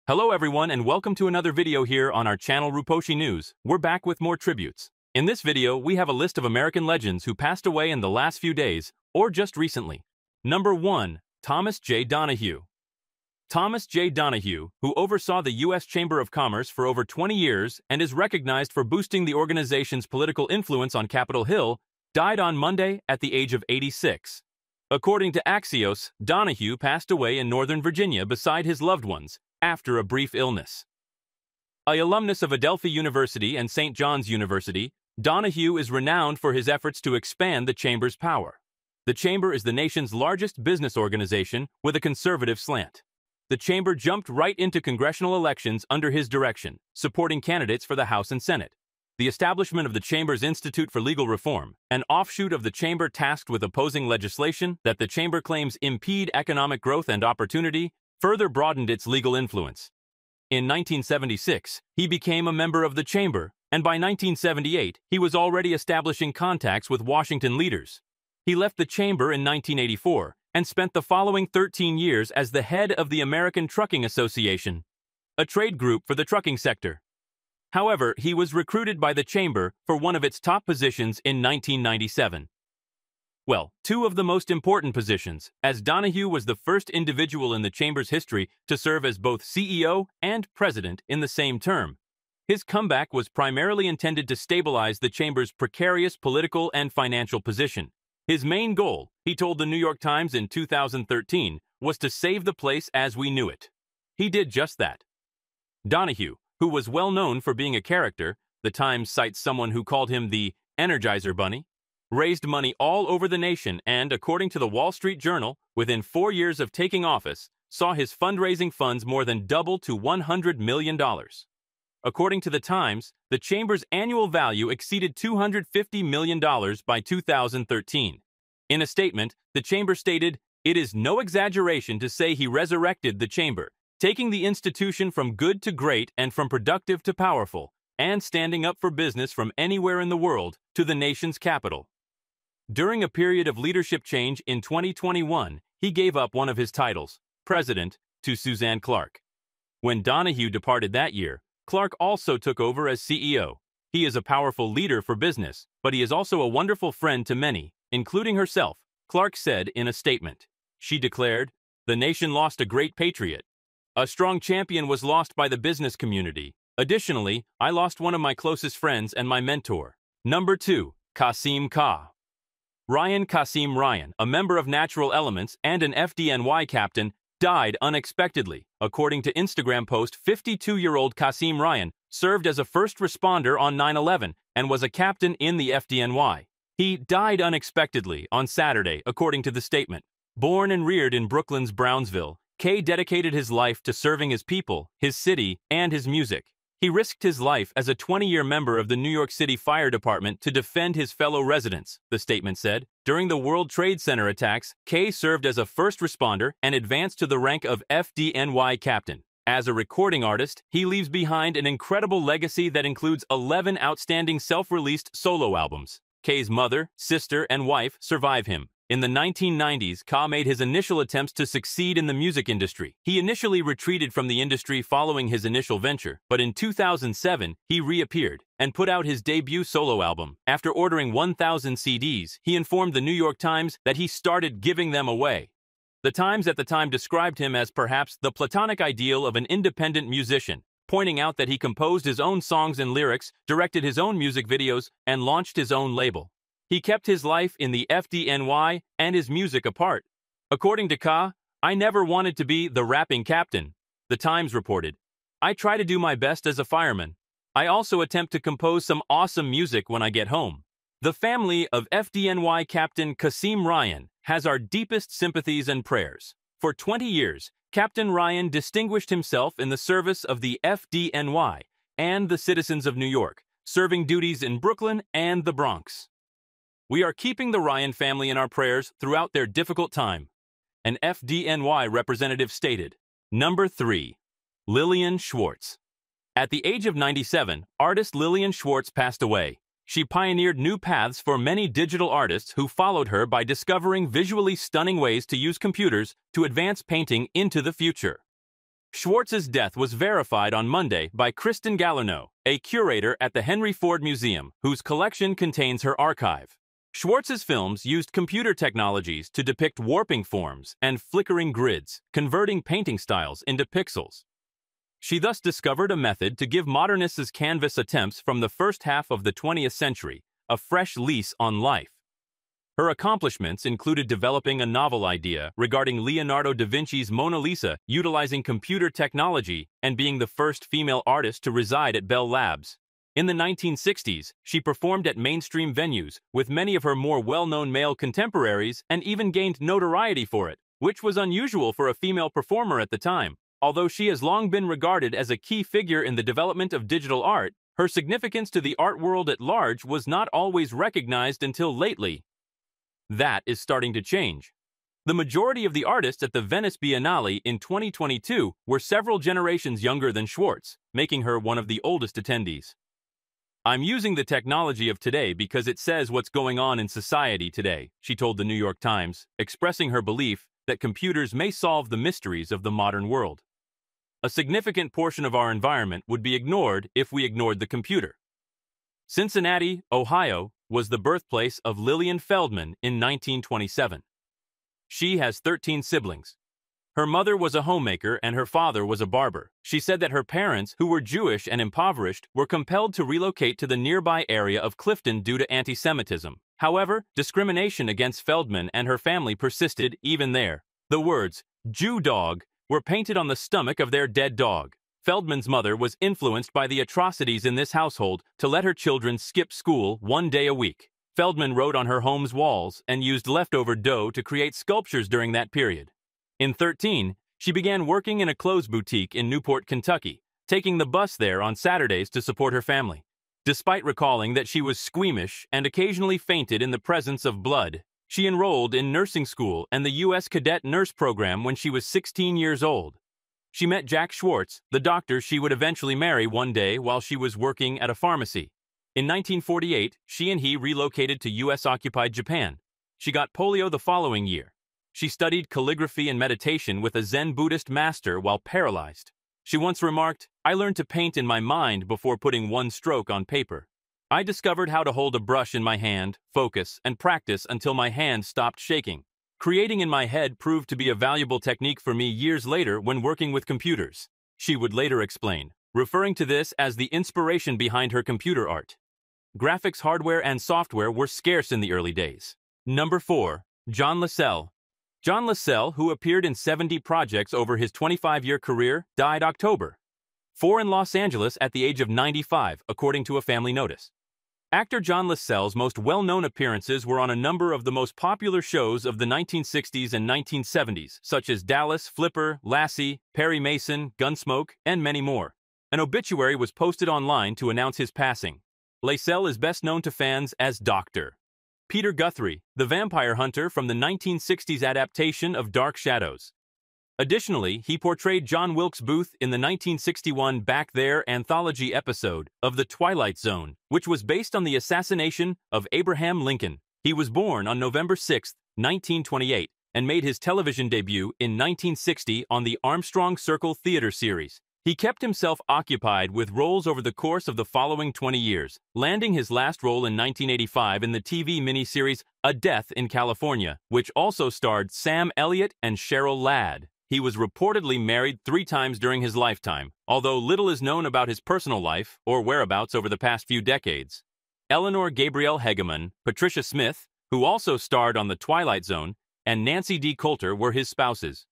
Hello everyone and welcome to another video here on our channel Ruposhi News. We're back with more tributes. In this video, we have a list of American legends who passed away in the last few days, or just recently. Number 1. Thomas J. Donahue. Thomas J. Donahue, who oversaw the U.S. Chamber of Commerce for over 20 years and is recognized for boosting the organization's political influence on Capitol Hill, died on Monday at the age of 86. According to Axios, Donahue passed away in Northern Virginia beside his loved ones, after a brief illness. An alumnus of Adelphi University and St. John's University, Donahue is renowned for his efforts to expand the Chamber's power. The Chamber is the nation's largest business organization with a conservative slant. The Chamber jumped right into congressional elections under his direction, supporting candidates for the House and Senate. The establishment of the Chamber's Institute for Legal Reform, an offshoot of the Chamber tasked with opposing legislation that the Chamber claims impede economic growth and opportunity, further broadened its legal influence. In 1976, he became a member of the Chamber, and by 1978, he was already establishing contacts with Washington leaders. He left the Chamber in 1984 and spent the following 13 years as the head of the American Trucking Association, a trade group for the trucking sector. However, he was recruited by the Chamber for one of its top positions in 1997. Well, two of the most important positions, as Donahue was the first individual in the Chamber's history to serve as both CEO and president in the same term. His comeback was primarily intended to stabilize the Chamber's precarious political and financial position. His main goal, he told the New York Times in 2013, was to save the place as we knew it. He did just that. Donahue, who was well known for being a character, the Times cites someone who called him the Energizer Bunny, raised money all over the nation and, according to the Wall Street Journal, within 4 years of taking office, saw his fundraising funds more than double to $100 million. According to the Times, the Chamber's annual value exceeded $250 million by 2013. In a statement, the Chamber stated, "It is no exaggeration to say he resurrected the Chamber, taking the institution from good to great and from productive to powerful, and standing up for business from anywhere in the world to the nation's capital." During a period of leadership change in 2021, he gave up one of his titles, President, to Suzanne Clark. When Donahue departed that year, Clark also took over as CEO. He is a powerful leader for business, but he is also a wonderful friend to many, including herself, Clark said in a statement. She declared, "The nation lost a great patriot. A strong champion was lost by the business community. Additionally, I lost one of my closest friends and my mentor." Number 2. Qasim Kah. Ryan Qasim Ryan, a member of Natural Elements and an FDNY captain, died unexpectedly. According to Instagram post, 52-year-old Qasim Ryan served as a first responder on 9/11 and was a captain in the FDNY. He died unexpectedly on Saturday, according to the statement. Born and reared in Brooklyn's Brownsville, Kay dedicated his life to serving his people, his city, and his music. He risked his life as a 20-year member of the New York City Fire Department to defend his fellow residents, the statement said. During the World Trade Center attacks, Kay served as a first responder and advanced to the rank of FDNY captain. As a recording artist, he leaves behind an incredible legacy that includes 11 outstanding self-released solo albums. Kay's mother, sister, and wife survive him. In the 1990s, Kah made his initial attempts to succeed in the music industry. He initially retreated from the industry following his initial venture, but in 2007, he reappeared and put out his debut solo album. After ordering 1,000 CDs, he informed the New York Times that he started giving them away. The Times at the time described him as perhaps the platonic ideal of an independent musician, pointing out that he composed his own songs and lyrics, directed his own music videos, and launched his own label. He kept his life in the FDNY and his music apart. According to Kah, "I never wanted to be the rapping captain," the Times reported. "I try to do my best as a fireman. I also attempt to compose some awesome music when I get home." The family of FDNY Captain Qasim Ryan has our deepest sympathies and prayers. For 20 years, Captain Ryan distinguished himself in the service of the FDNY and the citizens of New York, serving duties in Brooklyn and the Bronx. "We are keeping the Ryan family in our prayers throughout their difficult time," an FDNY representative stated. Number 3. Lillian Schwartz. At the age of 97, artist Lillian Schwartz passed away. She pioneered new paths for many digital artists who followed her by discovering visually stunning ways to use computers to advance painting into the future. Schwartz's death was verified on Monday by Kristen Galerno, a curator at the Henry Ford Museum, whose collection contains her archive. Schwartz's films used computer technologies to depict warping forms and flickering grids, converting painting styles into pixels. She thus discovered a method to give modernists' canvas attempts from the first half of the 20th century a fresh lease on life. Her accomplishments included developing a novel idea regarding Leonardo da Vinci's Mona Lisa utilizing computer technology and being the first female artist to reside at Bell Labs. In the 1960s, she performed at mainstream venues with many of her more well-known male contemporaries and even gained notoriety for it, which was unusual for a female performer at the time. Although she has long been regarded as a key figure in the development of digital art, her significance to the art world at large was not always recognized until lately. That is starting to change. The majority of the artists at the Venice Biennale in 2022 were several generations younger than Schwartz, making her one of the oldest attendees. "I'm using the technology of today because it says what's going on in society today," she told the New York Times, expressing her belief that computers may solve the mysteries of the modern world. A significant portion of our environment would be ignored if we ignored the computer. Cincinnati, Ohio, was the birthplace of Lillian Feldman in 1927. She has 13 siblings. Her mother was a homemaker and her father was a barber. She said that her parents, who were Jewish and impoverished, were compelled to relocate to the nearby area of Clifton due to anti-Semitism. However, discrimination against Feldman and her family persisted even there. The words, "Jew dog," were painted on the stomach of their dead dog. Feldman's mother was influenced by the atrocities in this household to let her children skip school one day a week. Feldman wrote on her home's walls and used leftover dough to create sculptures during that period. In 13, she began working in a clothes boutique in Newport, Kentucky, taking the bus there on Saturdays to support her family. Despite recalling that she was squeamish and occasionally fainted in the presence of blood, she enrolled in nursing school and the U.S. Cadet Nurse Program when she was 16 years old. She met Jack Schwartz, the doctor she would eventually marry one day while she was working at a pharmacy. In 1948, she and he relocated to U.S.-occupied Japan. She got polio the following year. She studied calligraphy and meditation with a Zen Buddhist master while paralyzed. She once remarked, "I learned to paint in my mind before putting one stroke on paper. I discovered how to hold a brush in my hand, focus, and practice until my hand stopped shaking. Creating in my head proved to be a valuable technique for me years later when working with computers," she would later explain, referring to this as the inspiration behind her computer art. Graphics hardware and software were scarce in the early days. Number 4. John Lasell. John Lasell, who appeared in 70 projects over his 25-year career, died October 4 in Los Angeles at the age of 95, according to a family notice. Actor John Lasell's most well-known appearances were on a number of the most popular shows of the 1960s and 1970s, such as Dallas, Flipper, Lassie, Perry Mason, Gunsmoke, and many more. An obituary was posted online to announce his passing. Lasell is best known to fans as Dr. Peter Guthrie, the vampire hunter from the 1960s adaptation of Dark Shadows. Additionally, he portrayed John Wilkes Booth in the 1961 Back There anthology episode of The Twilight Zone, which was based on the assassination of Abraham Lincoln. He was born on November 6, 1928, and made his television debut in 1960 on the Armstrong Circle Theater series. He kept himself occupied with roles over the course of the following 20 years, landing his last role in 1985 in the TV miniseries A Death in California, which also starred Sam Elliott and Cheryl Ladd. He was reportedly married 3 times during his lifetime, although little is known about his personal life or whereabouts over the past few decades. Eleanor Gabrielle Hegeman, Patricia Smith, who also starred on The Twilight Zone, and Nancy D. Coulter were his spouses.